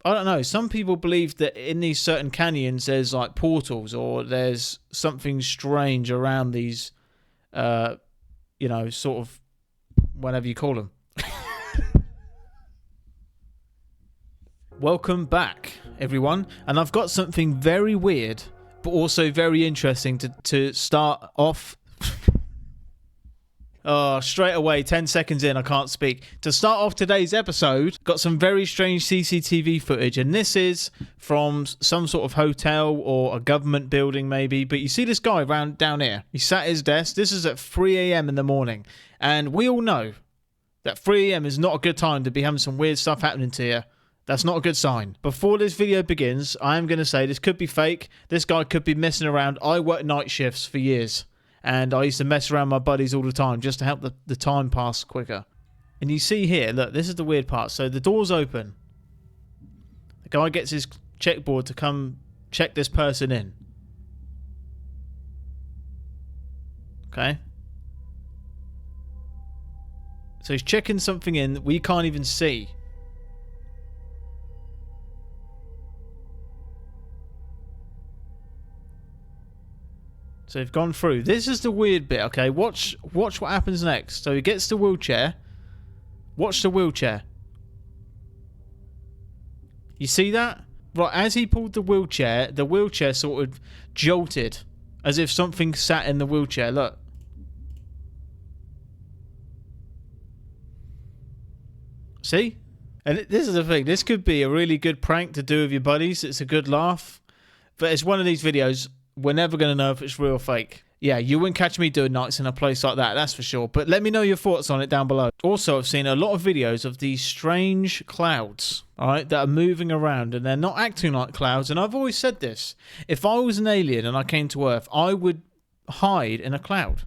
I don't know. Some people believe that in these certain canyons there's like portals or there's something strange around these, sort of, whatever you call them. Welcome back, everyone. And I've got something very weird, but also very interesting to start off. Oh, straight away, 10 seconds in, I can't speak. To start off today's episode, got some very strange CCTV footage, and this is from some sort of hotel or a government building maybe, but you see this guy down here. He sat at his desk. This is at 3 a.m. in the morning, and we all know that 3 a.m. is not a good time to be having some weird stuff happening to you. That's not a good sign. Before this video begins, I am going to say this could be fake. This guy could be messing around. I worked night shifts for years. And I used to mess around my buddies all the time just to help the time pass quicker. And you see here, look, this is the weird part. So the door's open. The guy gets his checkboard to come check this person in. Okay. So he's checking something in that we can't even see. So they've gone through. This is the weird bit, okay? Watch what happens next. So he gets the wheelchair. Watch the wheelchair. You see that? Right, as he pulled the wheelchair sort of jolted. As if something sat in the wheelchair. Look. See? And this is the thing. This could be a really good prank to do with your buddies. It's a good laugh. But it's one of these videos... We're never going to know if it's real or fake. Yeah, you wouldn't catch me doing nights in a place like that, that's for sure. But let me know your thoughts on it down below. Also, I've seen a lot of videos of these strange clouds, alright, that are moving around and they're not acting like clouds. And I've always said this. If I was an alien and I came to Earth, I would hide in a cloud.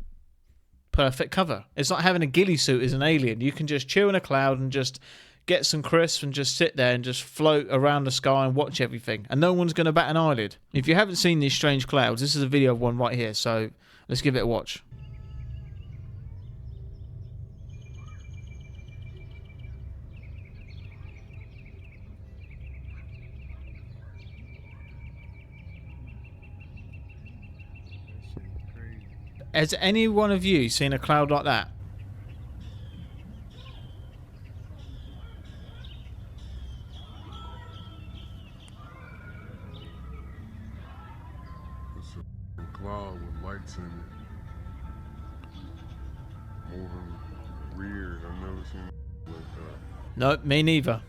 Perfect cover. It's like having a ghillie suit as an alien. You can just chill in a cloud and just... get some crisps and just sit there and just float around the sky and watch everything. And no one's going to bat an eyelid. If you haven't seen these strange clouds, this is a video of one right here. So let's give it a watch. Has any one of you seen a cloud like that? Cloud with lights in it. Moving weird. I've never seen it like that. Nope, me neither.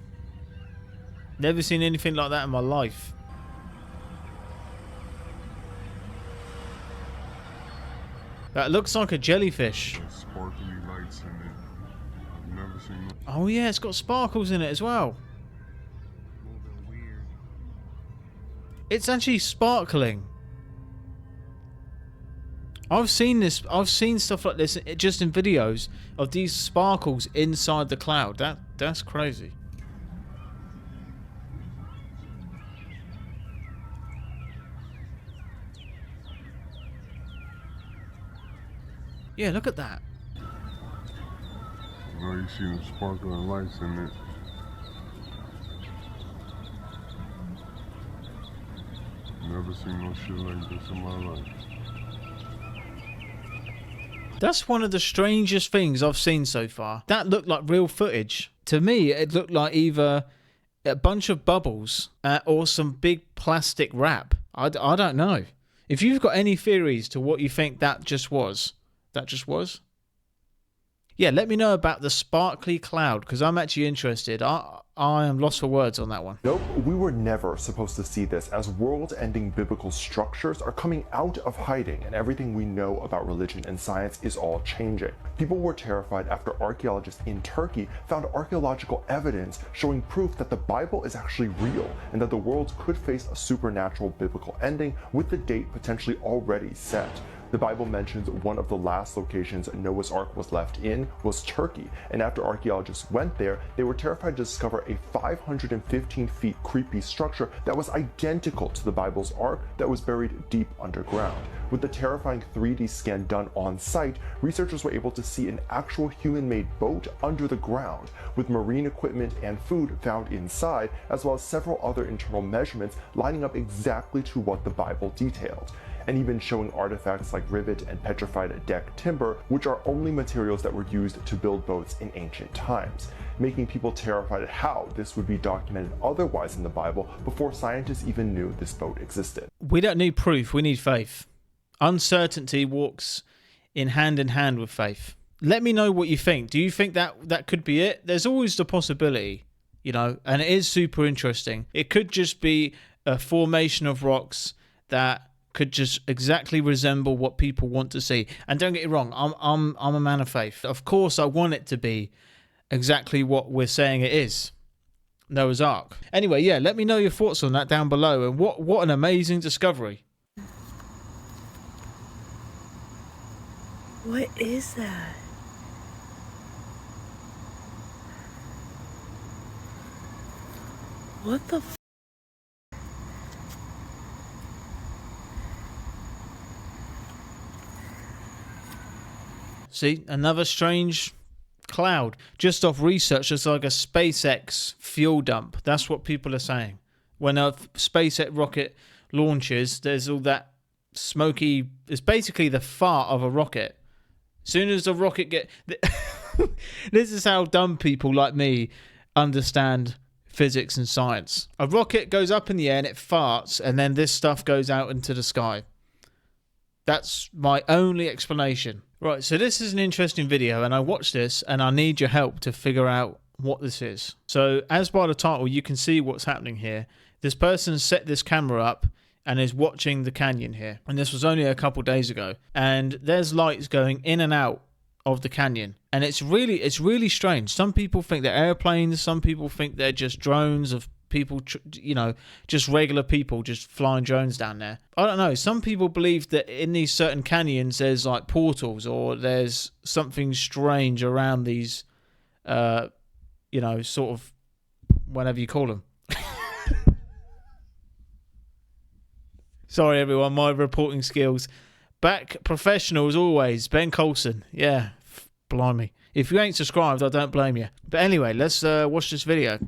Never seen anything like that in my life. That looks like a jellyfish. There's sparkly lights in it. I've never seen it. Oh yeah, it's got sparkles in it as well. Moving weird. It's actually sparkling. I've seen stuff like this just in videos of these sparkles inside the cloud. That's crazy. Yeah, look at that. Well, you see the sparkling lights in it. Never seen no shit like this in my life. That's one of the strangest things I've seen so far. That looked like real footage. To me, it looked like either a bunch of bubbles or some big plastic wrap. I don't know. If you've got any theories to what you think that just was. Yeah, let me know about the sparkly cloud, because I'm actually interested. I am lost for words on that one. Nope, we were never supposed to see this, as world-ending biblical structures are coming out of hiding and everything we know about religion and science is all changing. People were terrified after archaeologists in Turkey found archaeological evidence showing proof that the Bible is actually real and that the world could face a supernatural biblical ending with the date potentially already set. The Bible mentions one of the last locations Noah's Ark was left in was Turkey, and after archaeologists went there, they were terrified to discover a 515 feet creepy structure that was identical to the Bible's Ark that was buried deep underground. With the terrifying 3D scan done on site, researchers were able to see an actual human-made boat under the ground, with marine equipment and food found inside, as well as several other internal measurements lining up exactly to what the Bible detailed, and even showing artifacts like rivet and petrified deck timber, which are only materials that were used to build boats in ancient times, making people terrified at how this would be documented otherwise in the Bible before scientists even knew this boat existed. We don't need proof, we need faith. Uncertainty walks in hand with faith. Let me know what you think. Do you think that could be it? There's always the possibility, you know, and it is super interesting. It could just be a formation of rocks that could just exactly resemble what people want to see. And don't get me wrong, I'm a man of faith. Of course, I want it to be exactly what we're saying it is. Noah's Ark. Anyway, yeah, let me know your thoughts on that down below. And what an amazing discovery. What is that? What the f? See, another strange cloud. Just off research, it's like a SpaceX fuel dump. That's what people are saying. When a SpaceX rocket launches, there's all that smoky... It's basically the fart of a rocket. As soon as the rocket get... This is how dumb people like me understand physics and science. A rocket goes up in the air and it farts, and then this stuff goes out into the sky. That's my only explanation. Right, so this is an interesting video, and I watched this, and I need your help to figure out what this is. So, as by the title, you can see what's happening here. This person set this camera up and is watching the canyon here. And this was only a couple days ago. And there's lights going in and out of the canyon. And it's really strange. Some people think they're airplanes. Some people think they're just drones of people, you know, just regular people just flying drones down there. I don't know. Some people believe that in these certain canyons there's like portals, or there's something strange around these, you know, sort of, whatever you call them. Sorry everyone, my reporting skills. Back professional as always, Ben Colson. Yeah, blimey. If you ain't subscribed, I don't blame you. But anyway, let's watch this video.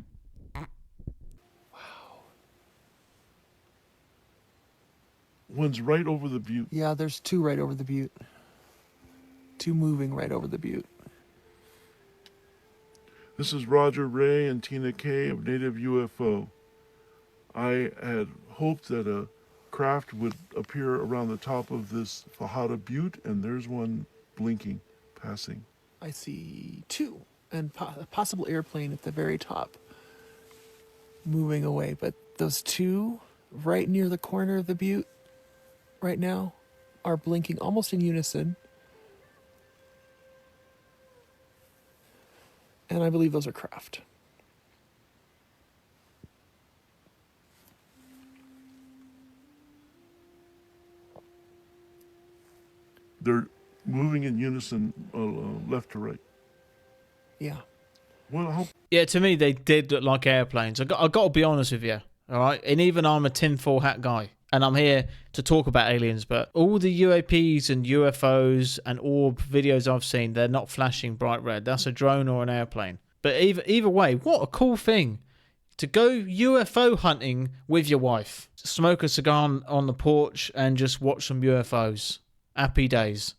One's right over the butte. Yeah, there's two right over the butte. Two moving right over the butte. This is Roger Ray and Tina K of Native UFO. I had hoped that a craft would appear around the top of this Fajada Butte, and there's one blinking, passing. I see two, and a possible airplane at the very top, moving away. But those two right near the corner of the butte right now are blinking almost in unison. And I believe those are craft. They're moving in unison, left to right. Yeah. Well, I hope. Yeah, to me they did look like airplanes. I got to be honest with you, all right? And even I'm a tinfoil hat guy, and I'm here to talk about aliens, but all the UAPs and UFOs and orb videos I've seen, they're not flashing bright red. That's a drone or an airplane. But either way, what a cool thing to go UFO hunting with your wife. Smoke a cigar on the porch and just watch some UFOs. Happy days.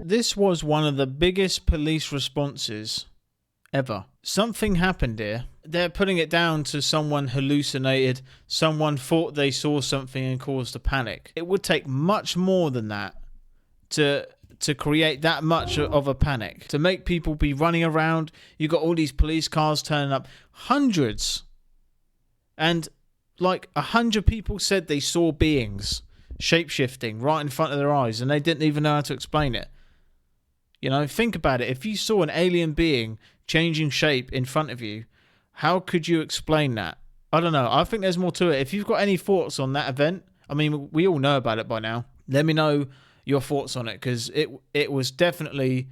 This was one of the biggest police responses ever. Something happened here. they're putting it down to someone hallucinated, someone thought they saw something and caused a panic. It would take much more than that to create that much of a panic, to make people be running around. You got all these police cars turning up, hundreds, and like 100 people said they saw beings shape-shifting right in front of their eyes, and they didn't even know how to explain it. You know, think about it. If you saw an alien being changing shape in front of you, how could you explain that? I don't know. I think there's more to it. If you've got any thoughts on that event, I mean, we all know about it by now. Let me know your thoughts on it, because it was definitely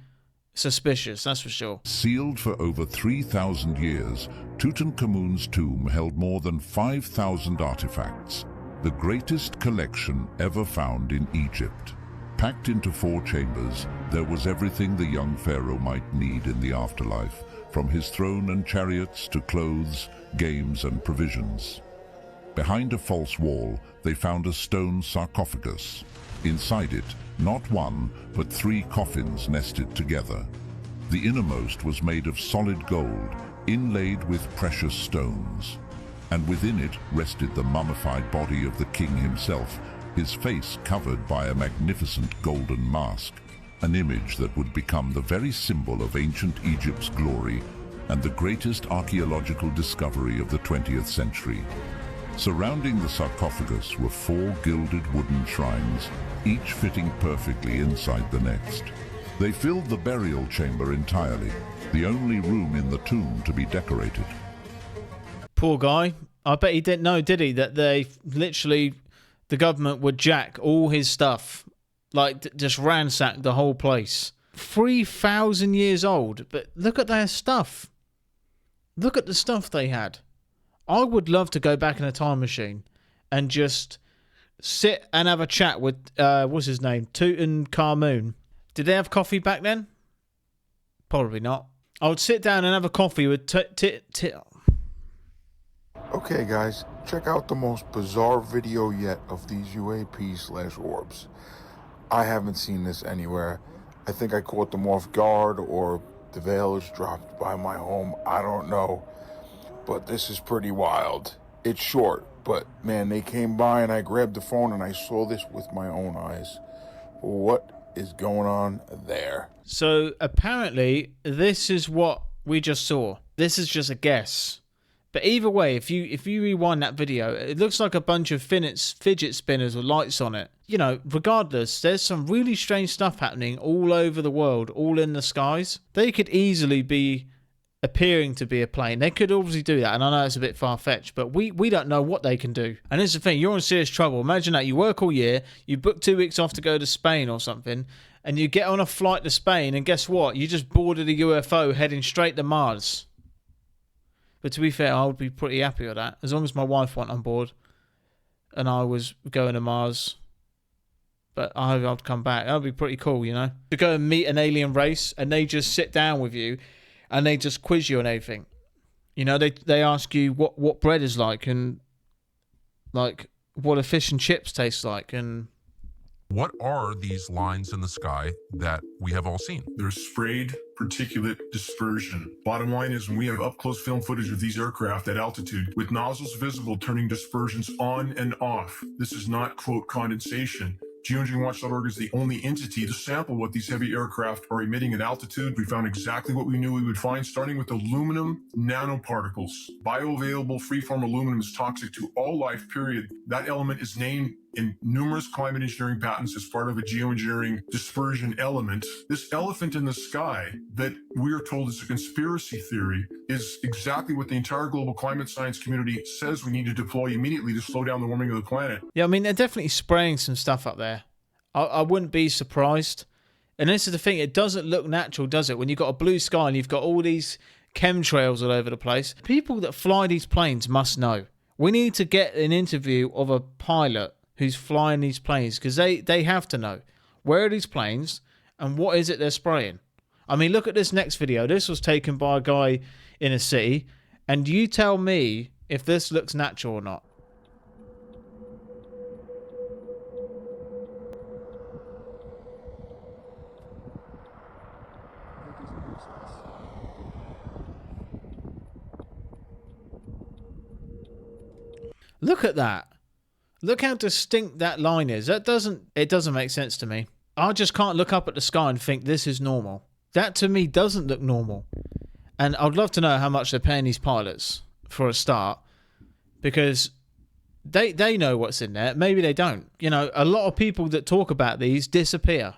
suspicious, that's for sure. Sealed for over 3,000 years, Tutankhamun's tomb held more than 5,000 artifacts, the greatest collection ever found in Egypt. Packed into 4 chambers, there was everything the young pharaoh might need in the afterlife, from his throne and chariots to clothes, games and provisions. Behind a false wall, they found a stone sarcophagus. Inside it, not 1, but 3 coffins nested together. The innermost was made of solid gold, inlaid with precious stones. And within it rested the mummified body of the king himself, his face covered by a magnificent golden mask, an image that would become the very symbol of ancient Egypt's glory and the greatest archaeological discovery of the 20th century. Surrounding the sarcophagus were 4 gilded wooden shrines, each fitting perfectly inside the next. They filled the burial chamber entirely, the only room in the tomb to be decorated. Poor guy. I bet he didn't know, did he, that they literally, the government would jack all his stuff, like just ransack the whole place. 3,000 years old, but look at their stuff. Look at the stuff they had. I would love to go back in a time machine and just sit and have a chat with, what's his name? Tutankhamun. Did they have coffee back then? Probably not. I would sit down and have a coffee with Okay guys, check out the most bizarre video yet of these UAP/orbs. I haven't seen this anywhere. I think I caught them off guard, or the veil is dropped by my home. I don't know. But this is pretty wild. It's short, but man, they came by and I grabbed the phone and I saw this with my own eyes. What is going on there? So apparently this is what we just saw. This is just a guess. But either way, if you rewind that video, it looks like a bunch of fidget spinners with lights on it. You know, regardless, there's some really strange stuff happening all over the world, all in the skies. They could easily be appearing to be a plane. They could obviously do that, and I know it's a bit far-fetched, but we don't know what they can do. And here's the thing, you're in serious trouble. Imagine that, you work all year, you book 2 weeks off to go to Spain or something, and you get on a flight to Spain, and guess what? You just boarded a UFO heading straight to Mars. But to be fair, I would be pretty happy with that, as long as my wife went on board and I was going to Mars. But I hope I'd come back. That would be pretty cool, you know? To go and meet an alien race and they just sit down with you and they just quiz you on everything. You know, they ask you what bread is like, and like what a fish and chips taste like, and what are these lines in the sky that we have all seen? They're sprayed particulate dispersion. Bottom line is, when we have up-close film footage of these aircraft at altitude with nozzles visible turning dispersions on and off, this is not, quote, condensation. Geoengineeringwatch.org is the only entity to sample what these heavy aircraft are emitting at altitude. We found exactly what we knew we would find, starting with aluminum nanoparticles. Bioavailable freeform aluminum is toxic to all life, period. That element is named in numerous climate engineering patents as part of a geoengineering dispersion element. This elephant in the sky that we are told is a conspiracy theory is exactly what the entire global climate science community says we need to deploy immediately to slow down the warming of the planet. yeah, I mean, they're definitely spraying some stuff up there. I wouldn't be surprised. And this is the thing, it doesn't look natural, does it? When you've got a blue sky and you've got all these chemtrails all over the place. People that fly these planes must know. We need to get an interview of a pilot who's flying these planes, because they have to know. Where are these planes and what is it they're spraying? I mean, look at this next video. This was taken by a guy in a city, and you tell me if this looks natural or not. Look at that. Look how distinct that line is. It doesn't make sense to me. I just can't look up at the sky and think this is normal. That to me doesn't look normal. And I'd love to know how much they're paying these pilots for a start, because they know what's in there. Maybe they don't. You know, a lot of people that talk about these disappear.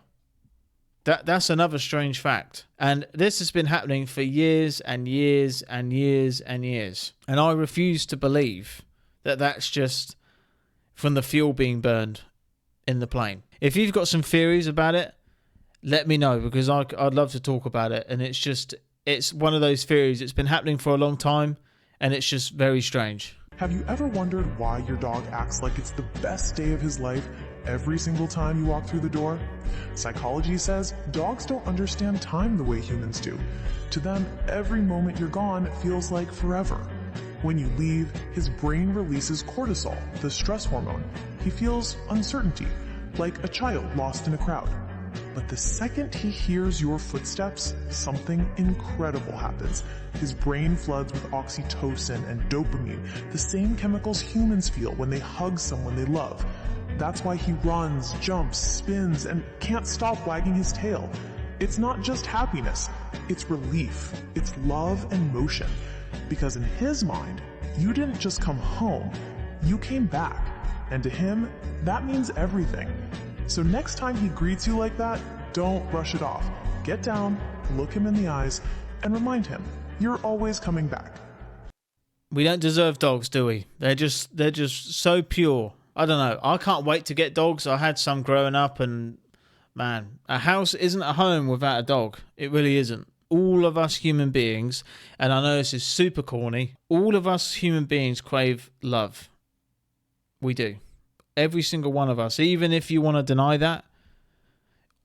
That's another strange fact. And this has been happening for years and years and years and years. And I refuse to believe that that's just from the fuel being burned in the plane. If you've got some theories about it, let me know, because I'd love to talk about it. And it's one of those theories. It's been happening for a long time, and it's just very strange. Have you ever wondered why your dog acts like it's the best day of his life every single time you walk through the door? Psychology says dogs don't understand time the way humans do. To them, every moment you're gone feels like forever. When you leave, his brain releases cortisol, the stress hormone. He feels uncertainty, like a child lost in a crowd. But the second he hears your footsteps, something incredible happens. His brain floods with oxytocin and dopamine, the same chemicals humans feel when they hug someone they love. That's why he runs, jumps, spins, and can't stop wagging his tail. It's not just happiness, it's relief, it's love and motion. Because in his mind, you didn't just come home, you came back. And to him, that means everything. So next time he greets you like that, don't brush it off. Get down, look him in the eyes, and remind him, you're always coming back. We don't deserve dogs, do we? They're just so pure. I don't know. I can't wait to get dogs. I had some growing up, and man, a house isn't a home without a dog. It really isn't. All of us human beings, and I know this is super corny, all of us human beings crave love. We do. Every single one of us, even if you want to deny that,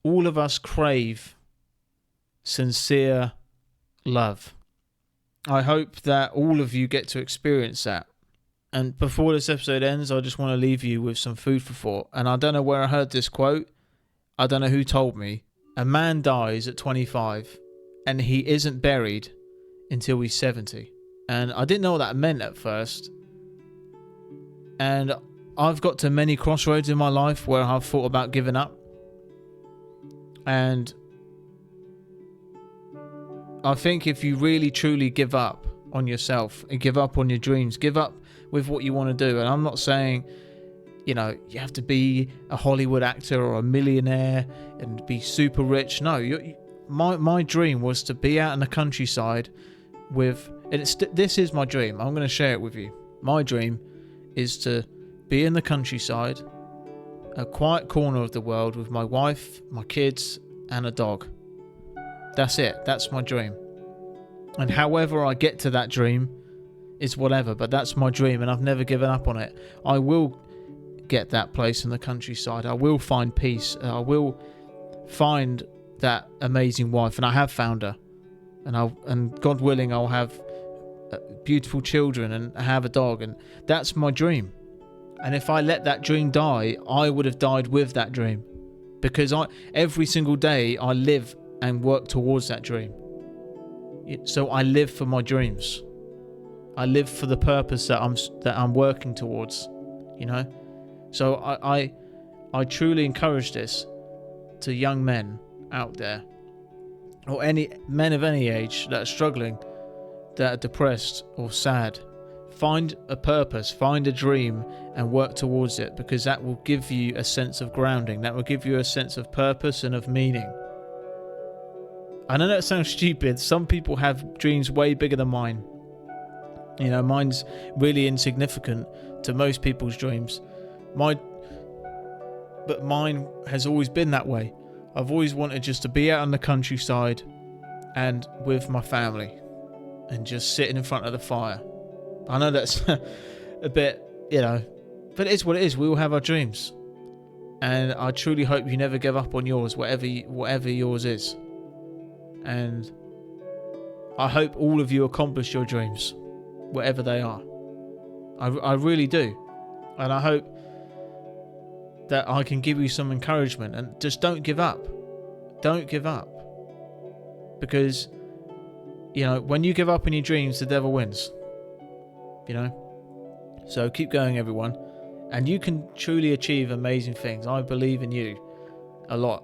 all of us crave sincere love. I hope that all of you get to experience that. And before this episode ends, I just want to leave you with some food for thought. And I don't know where I heard this quote. I don't know who told me. A man dies at 25 and he isn't buried until he's 70. And I didn't know what that meant at first. And I've got to many crossroads in my life where I've thought about giving up. And I think if you really truly give up on yourself and give up on your dreams, give up with what you want to do. And I'm not saying, you know, you have to be a Hollywood actor or a millionaire and be super rich. No, my dream was to be out in the countryside with, and this is my dream. I'm going to share it with you. My dream is to be in the countryside, a quiet corner of the world with my wife, my kids, and a dog. That's it. That's my dream. And however I get to that dream is whatever, but that's my dream, and I've never given up on it. I will get that place in the countryside. I will find peace. I will find that amazing wife, and I have found her. And God willing, I'll have beautiful children and have a dog, and that's my dream. And if I let that dream die, I would have died with that dream, because every single day I live and work towards that dream. So I live for my dreams. I live for the purpose that I'm working towards, you know. So I truly encourage this to young men out there, or any men of any age that are struggling, that are depressed or sad. Find a purpose, find a dream, and work towards it, because that will give you a sense of grounding. That will give you a sense of purpose and of meaning. I know that sounds stupid. Some people have dreams way bigger than mine. You know, mine's really insignificant to most people's dreams. But mine has always been that way. I've always wanted just to be out in the countryside and with my family and just sitting in front of the fire. I know that's a bit, you know, but it is what it is. We all have our dreams. And I truly hope you never give up on yours, whatever yours is. And I hope all of you accomplish your dreams, whatever they are. I really do. And I hope that I can give you some encouragement, and just don't give up. Don't give up. Because, you know, when you give up on your dreams, the devil wins. You know? So keep going, everyone. And you can truly achieve amazing things. I believe in you a lot.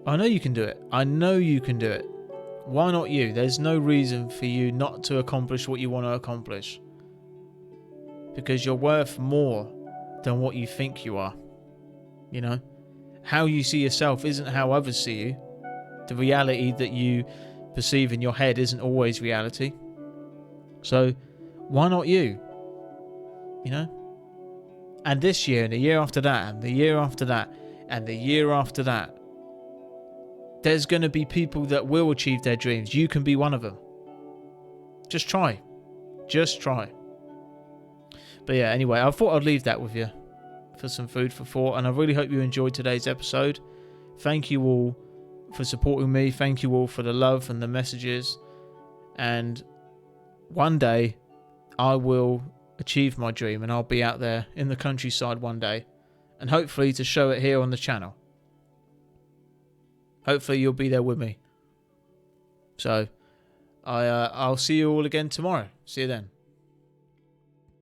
I know you can do it. I know you can do it. Why not you? There's no reason for you not to accomplish what you want to accomplish. Because you're worth more than what you think you are. You know? How you see yourself isn't how others see you. The reality that you perceive in your head isn't always reality. So, why not you? You know? And this year, and the year after that, and the year after that, and the year after that, there's going to be people that will achieve their dreams. You can be one of them. Just try. Just try. But yeah, anyway, I thought I'd leave that with you for some food for thought. And I really hope you enjoyed today's episode. Thank you all for supporting me. Thank you all for the love and the messages. And one day, I will achieve my dream and I'll be out there in the countryside one day. And hopefully to show it here on the channel. Hopefully you'll be there with me. So, I'll see you all again tomorrow. See you then.